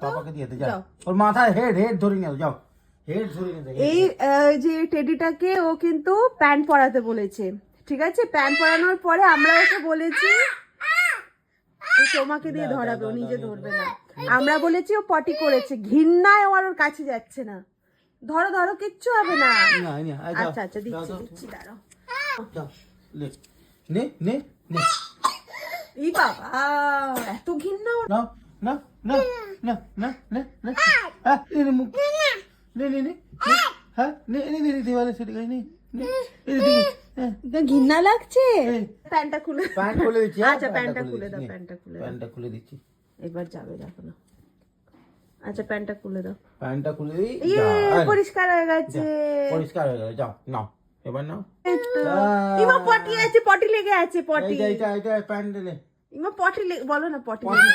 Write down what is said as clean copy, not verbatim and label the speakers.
Speaker 1: পাপাকে দিয়ে দে যাও, ওর মাথায় হেড ধরে নিয়ে যাও, হেড ধরে নিয়ে যাও।
Speaker 2: এই যে টেডিটাকে ও কিন্তু প্যান্ট পরাতে বলেছে, ঠিক আছে? প্যান্ট পরানোর পরে আমরা ওকে বলেছি তোমাকে দিয়ে ধরাবে, ও নিজে ধরবে না। আমরা বলেছি ও পটি করেছে, ঘৃণায় ওর কাছে যাচ্ছে না। ধরো ধরো, কিচ্ছু হবে না। আচ্ছা আচ্ছা, দিচ্ছি দিচ্ছি, দাঁড়াও।
Speaker 1: নে নে নে,
Speaker 2: এই বাবা, এত ঘৃণা ওর।
Speaker 1: না না না না না না না, হ্যাঁ নে মুখ নে নে নে, হ্যাঁ নে নে নে দেওয়ালে সেটা গাই নে নে, এই দিকে, হ্যাঁ
Speaker 2: ঘৃণা লাগছে। প্যান্টটা খুলে,
Speaker 1: প্যান্ট খুলে দিচ্ছি।
Speaker 2: আচ্ছা প্যান্টটা খুলে দাও, প্যান্টটা খুলে দাও,
Speaker 1: প্যান্টটা খুলে দিচ্ছি।
Speaker 2: এবার যাবে, দেখো না। আচ্ছা প্যান্টটা খুলে দাও।
Speaker 1: প্যান্টটা খুলে দিই,
Speaker 2: ইয়ে, পরিষ্কার হয়ে গেছে।
Speaker 1: পরিষ্কার হয়ে গেল, যাও নাও এবার নাও।
Speaker 2: ইমা পটি আছে, পটি লেগে আছে, পটি।
Speaker 1: এইটা এইটা প্যান্ট দিলে,
Speaker 2: ইমা পটি বলো না, পটি
Speaker 1: পটি